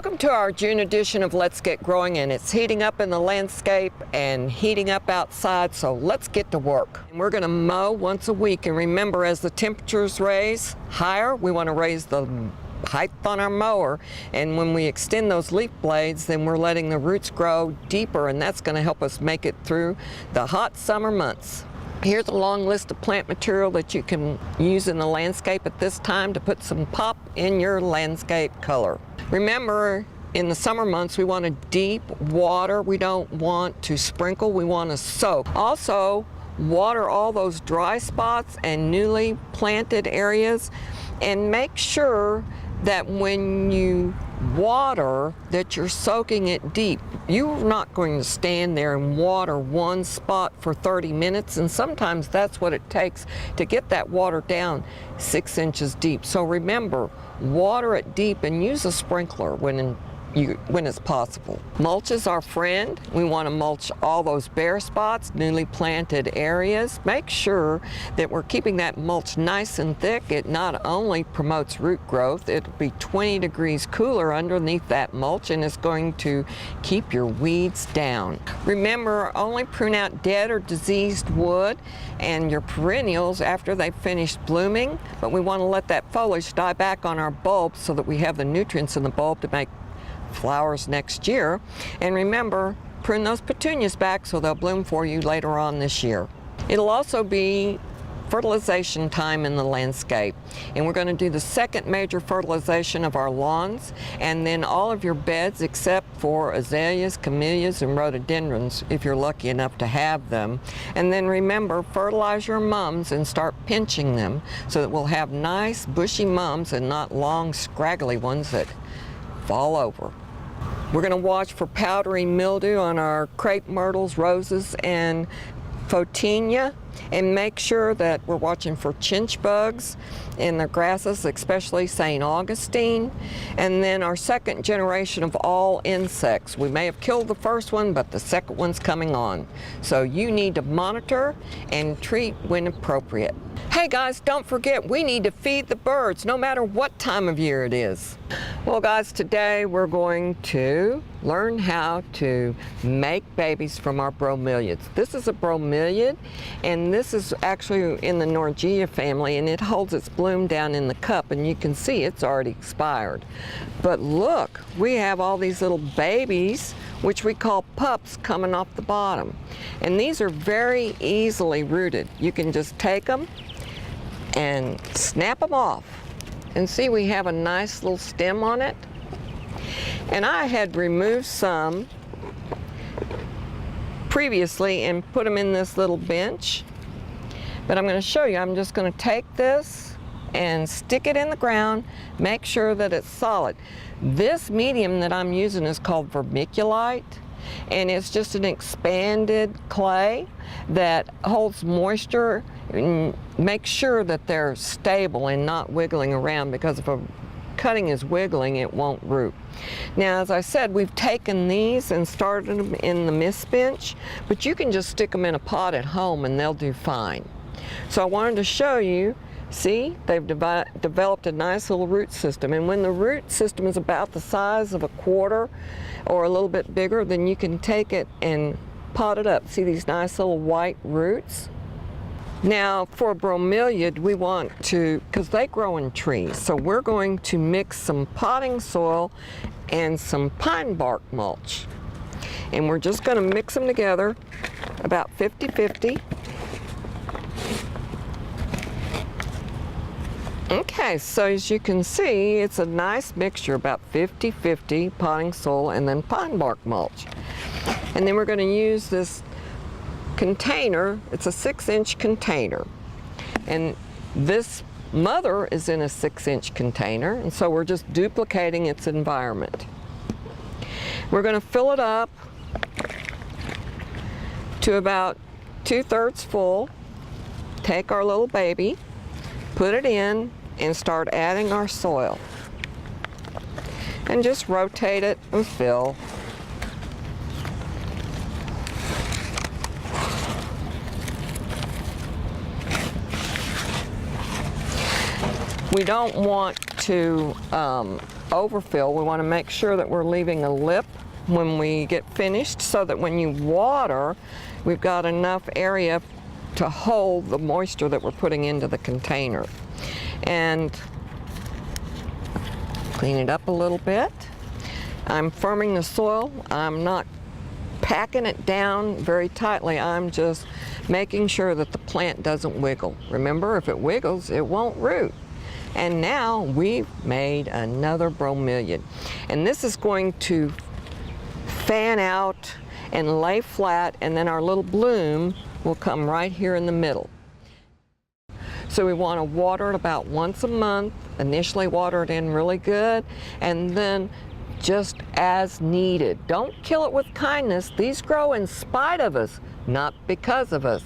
Welcome to our June edition of Let's Get Growing, and it's heating up in the landscape and heating up outside, so let's get to work. And we're going to mow once a week, and remember, as the temperatures raise higher, we want to raise the height on our mower, and when we extend those leaf blades, then we're letting the roots grow deeper, and that's going to help us make it through the hot summer months. Here's a long list of plant material that you can use in the landscape at this time to put some pop in your landscape color. Remember, in the summer months, we want a deep water. We don't want to sprinkle, we want to soak. Also, water all those dry spots and newly planted areas, and make sure that when you water that you're soaking it deep. You're not going to stand there and water one spot for 30 minutes, and sometimes that's what it takes to get that water down 6 inches deep. So remember, water it deep and use a sprinkler when it's possible. Mulch is our friend. We want to mulch all those bare spots, newly planted areas. Make sure that we're keeping that mulch nice and thick. It not only promotes root growth, it'll be 20 degrees cooler underneath that mulch, and it's going to keep your weeds down. Remember, only prune out dead or diseased wood and your perennials after they've finished blooming, but we want to let that foliage die back on our bulbs so that we have the nutrients in the bulb to make flowers next year. And remember, prune those petunias back so they'll bloom for you later on this year. It'll also be fertilization time in the landscape, and we're going to do the second major fertilization of our lawns, and then all of your beds except for azaleas, camellias, and rhododendrons if you're lucky enough to have them. And then remember, fertilize your mums and start pinching them so that we'll have nice bushy mums and not long scraggly ones that fall over. We're going to watch for powdery mildew on our Crape, Myrtles, roses, and Photinia, and make sure that we're watching for chinch bugs in the grasses, especially St. Augustine. And then our second generation of all insects. We may have killed the first one, but the second one's coming on. So you need to monitor and treat when appropriate. Hey guys, don't forget, we need to feed the birds no matter what time of year it is. Well guys, today we're going to learn how to make babies from our bromeliads. This is a bromeliad, and this is actually in the Norgeia family, and it holds its bloom down in the cup, and you can see it's already expired. But look, we have all these little babies, which we call pups, coming off the bottom. And these are very easily rooted. You can just take them and snap them off. And see, we have a nice little stem on it. And I had removed some previously and put them in this little bench. But I'm going to show you. I'm just going to take this and stick it in the ground, make sure that it's solid. This medium that I'm using is called vermiculite, and it's just an expanded clay that holds moisture and makes sure that they're stable and not wiggling around, because if a cutting is wiggling, it won't root. Now, as I said, we've taken these and started them in the mist bench, but you can just stick them in a pot at home and they'll do fine. So I wanted to show you, see, they've developed a nice little root system, and when the root system is about the size of a quarter or a little bit bigger, then you can take it and pot it up. See these nice little white roots? Now, for a bromeliad, we want to, because they grow in trees, so we're going to mix some potting soil and some pine bark mulch. And we're just going to mix them together about 50-50. Okay, so as you can see, it's a nice mixture, about 50-50 potting soil and then pine bark mulch. And then we're going to use this container. It's a 6-inch container, and this mother is in a 6-inch container, and so we're just duplicating its environment. We're going to fill it up to about 2/3 full. Take our little baby, put it in, and start adding our soil, and just rotate it and fill. We don't want to overfill. We want to make sure that we're leaving a lip when we get finished so that when you water, we've got enough area to hold the moisture that we're putting into the container. And clean it up a little bit. I'm firming the soil. I'm not packing it down very tightly. I'm just making sure that the plant doesn't wiggle. Remember, if it wiggles, it won't root. And now we've made another bromeliad. And this is going to fan out and lay flat, and then our little bloom will come right here in the middle. So we want to water it about once a month, initially water it in really good, and then just as needed. Don't kill it with kindness. These grow in spite of us, not because of us.